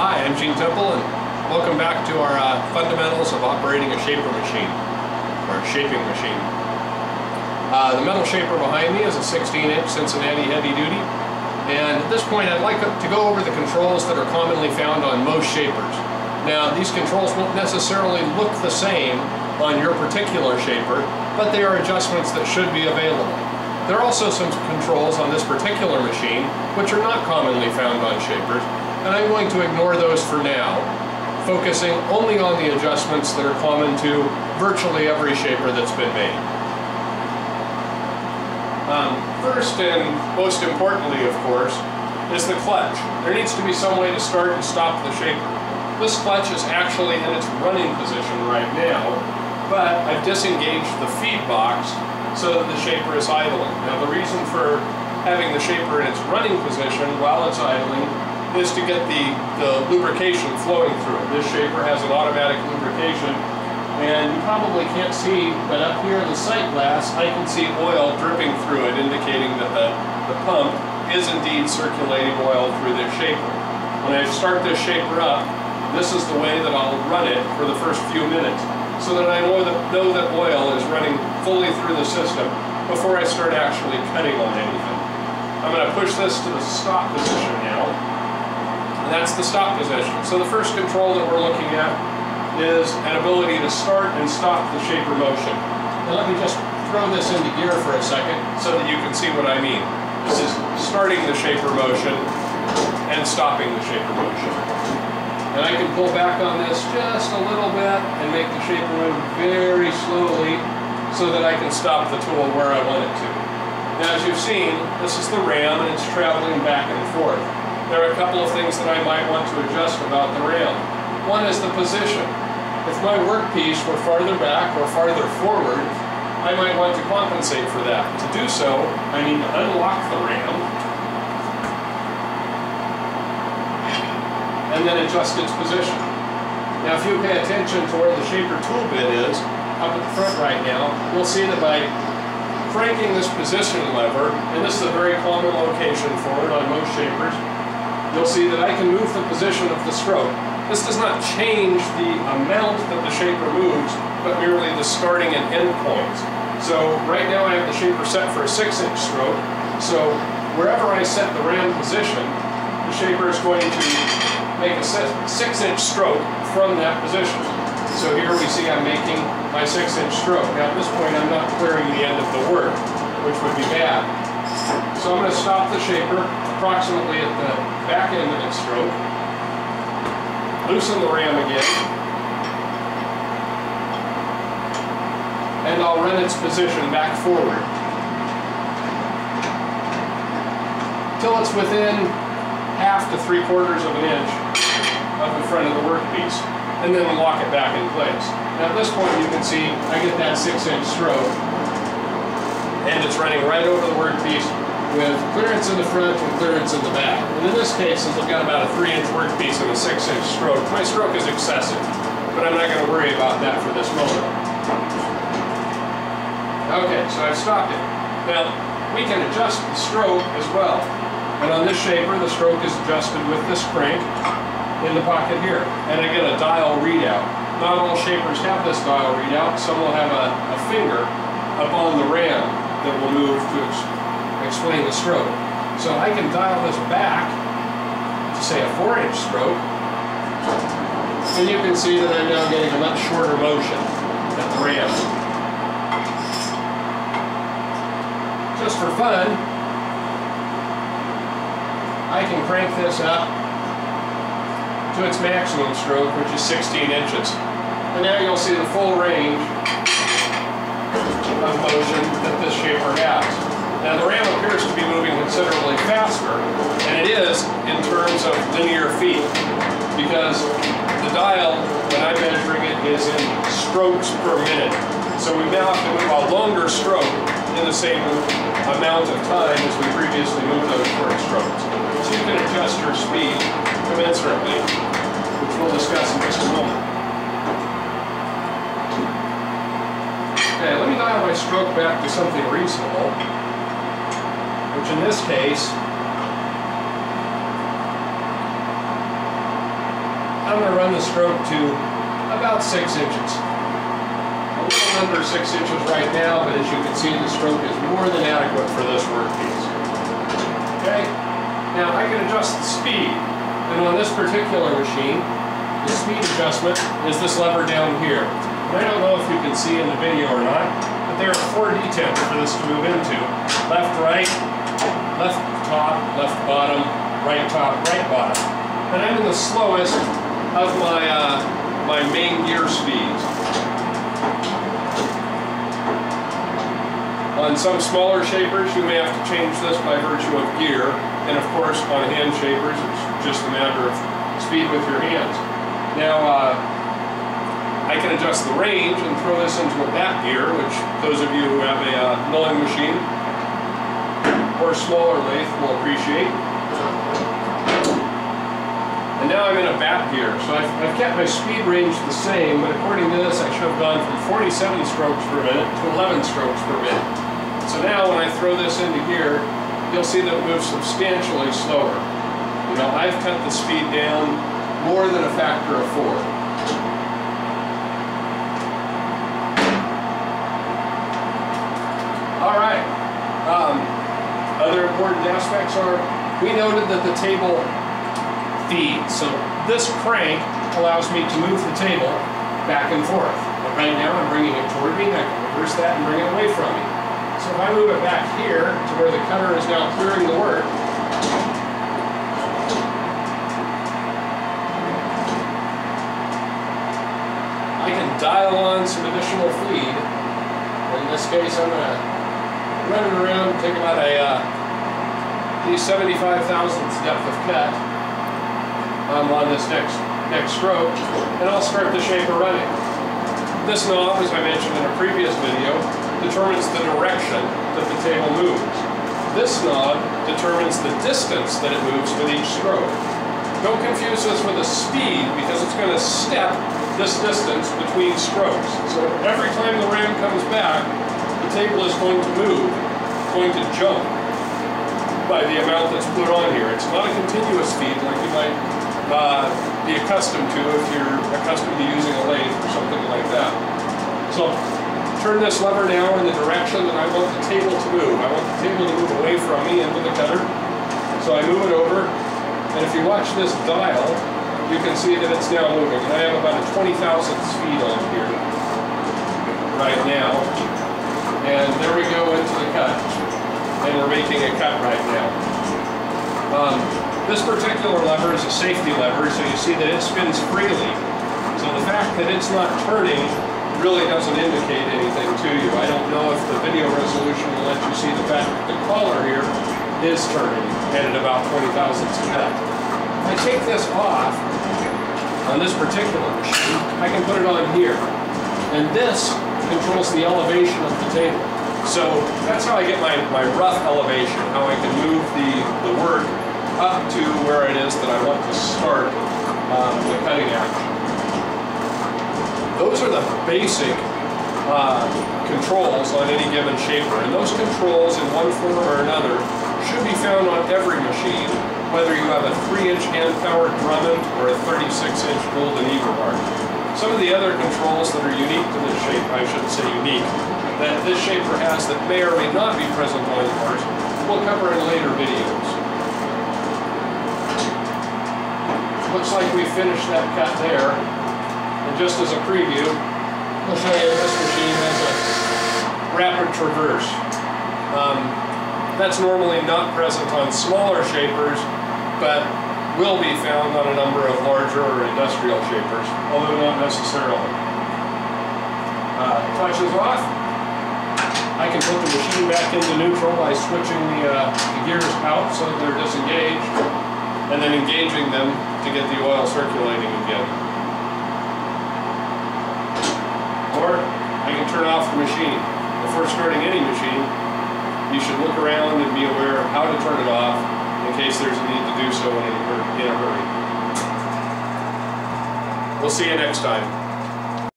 Hi, I'm Gene Temple, and welcome back to our fundamentals of operating a shaper machine, or a shaping machine. The metal shaper behind me is a 16-inch Cincinnati heavy duty, and at this point I'd like to go over the controls that are commonly found on most shapers. Now, these controls won't necessarily look the same on your particular shaper, but they are adjustments that should be available. There are also some controls on this particular machine which are not commonly found on shapers, and I'm going to ignore those for now, focusing only on the adjustments that are common to virtually every shaper that's been made. First and most importantly, of course, is the clutch. There needs to be some way to start and stop the shaper. This clutch is actually in its running position right now, but I've disengaged the feed box so that the shaper is idling. Now, the reason for having the shaper in its running position while it's idling is to get the lubrication flowing through it. This shaper has an automatic lubrication, and you probably can't see, but up here in the sight glass, I can see oil dripping through it, indicating that the pump is indeed circulating oil through this shaper. When I start this shaper up, this is the way that I'll run it for the first few minutes, so that I know that oil is running fully through the system before I start actually cutting on anything. I'm going to push this to the stop position now. That's the stop position. So the first control that we're looking at is an ability to start and stop the shaper motion. Now let me just throw this into gear for a second so that you can see what I mean. This is starting the shaper motion and stopping the shaper motion. And I can pull back on this just a little bit and make the shaper move very slowly so that I can stop the tool where I want it to. Now, as you've seen, this is the ram and it's traveling back and forth. There are a couple of things that I might want to adjust about the ram. One is the position. If my workpiece were farther back or farther forward, I might want to compensate for that. To do so, I need to unlock the ram and then adjust its position. Now, if you pay attention to where the shaper tool bit is, up at the front right now, you'll see that by cranking this position lever, and this is a very common location for it on most shapers, you'll see that I can move the position of the stroke. This does not change the amount that the shaper moves, but merely the starting and end points. So right now I have the shaper set for a 6-inch stroke, so wherever I set the ram position, the shaper is going to make a 6-inch stroke from that position. So here we see I'm making my 6-inch stroke. Now at this point I'm not clearing the end of the work, which would be bad. So I'm going to stop the shaper approximately at the back end of its stroke, loosen the ram again, and I'll run its position back forward till it's within 1/2 to 3/4 of an inch of the front of the workpiece, and then lock it back in place. Now at this point you can see I get that 6-inch stroke, and it's running right over the workpiece with clearance in the front and clearance in the back. And in this case, since I've got about a 3-inch workpiece and a 6-inch stroke, my stroke is excessive, but I'm not going to worry about that for this moment. Okay, so I've stopped it. Now, we can adjust the stroke as well. And on this shaper, the stroke is adjusted with this crank in the pocket here. And I get a dial readout. Not all shapers have this dial readout. Some will have a finger up on the ram that will move to explain the stroke. So I can dial this back to say a 4-inch stroke, and you can see that I'm now getting a much shorter motion at the ram. Just for fun, I can crank this up to its maximum stroke, which is 16 inches. And now you'll see the full range of motion that this shaper has. Now the ram appears to be moving considerably faster, and it is in terms of linear feet, because the dial, when I'm measuring it, is in strokes per minute. So we now have to move a longer stroke in the same amount of time as we previously moved those short strokes. So you can adjust your speed commensurately, which we'll discuss in just a moment. Okay, let me dial my stroke back to something reasonable, which in this case I'm going to run the stroke to about 6 inches. A little under 6 inches right now, but as you can see, the stroke is more than adequate for this workpiece. Okay? Now I can adjust the speed, and on this particular machine, the speed adjustment is this lever down here. And I don't know if you can see in the video or not, but there are 4 detents for this to move into. Left, right, left top, left bottom, right top, right bottom. And I'm in the slowest of my main gear speeds. On some smaller shapers, you may have to change this by virtue of gear. And of course, on hand shapers, it's just a matter of speed with your hands. Now, I can adjust the range and throw this into a back gear, which those of you who have a milling machine or smaller lathe will appreciate. And now I'm in a back gear, so I've kept my speed range the same, but according to this I should have gone from 47 strokes per minute to 11 strokes per minute. So now when I throw this into here, you'll see that it moves substantially slower. You know, I've cut the speed down more than a factor of 4. All right. Other important aspects are, we noted that the table feeds. So this crank allows me to move the table back and forth. But right now I'm bringing it toward me, I can reverse that and bring it away from me. So if I move it back here to where the cutter is now clearing the work, I can dial on some additional feed. In this case, I'm going to run it around and take about a 75 thousandths depth of cut on this next stroke, and I'll start the shaper running. This knob, as I mentioned in a previous video, determines the direction that the table moves. This knob determines the distance that it moves with each stroke. Don't confuse this with a speed, because it's going to step this distance between strokes. So every time the ram comes back, the table is going to move, going to jump by the amount that's put on here. It's not a continuous speed like you might be accustomed to if you're accustomed to using a lathe or something like that. So turn this lever now in the direction that I want the table to move. I want the table to move away from me into the cutter. So I move it over, and if you watch this dial, you can see that it's now moving. And I have about a 20 thousandth speed on here right now. And there we go into the cut. And we're making a cut right now. This particular lever is a safety lever, so you see that it spins freely. So the fact that it's not turning really doesn't indicate anything to you. I don't know if the video resolution will let you see the fact that the collar here is turning and at about 20 thousandths a cut. If I take this off on this particular machine, I can put it on here. And this controls the elevation of the table. So that's how I get my rough elevation, how I can move the work up to where it is that I want to start the cutting action. Those are the basic controls on any given shaper, and those controls in one form or another should be found on every machine, whether you have a 3-inch hand-powered Drummond or a 36-inch Golden Eagle bar. Some of the other controls that are unique to this shape, I shouldn't say unique, that this shaper has that may or may not be present on yours, we'll cover in later videos. Looks like we finished that cut there. And just as a preview, we'll show you this machine has a rapid traverse. That's normally not present on smaller shapers, but will be found on a number of larger or industrial shapers, although not necessarily. Clutch is off. I can put the machine back into neutral by switching the gears out so that they're disengaged, and then engaging them to get the oil circulating again. Or I can turn off the machine. Before starting any machine, you should look around and be aware of how to turn it off in case there's a need to do so in a hurry. We'll see you next time.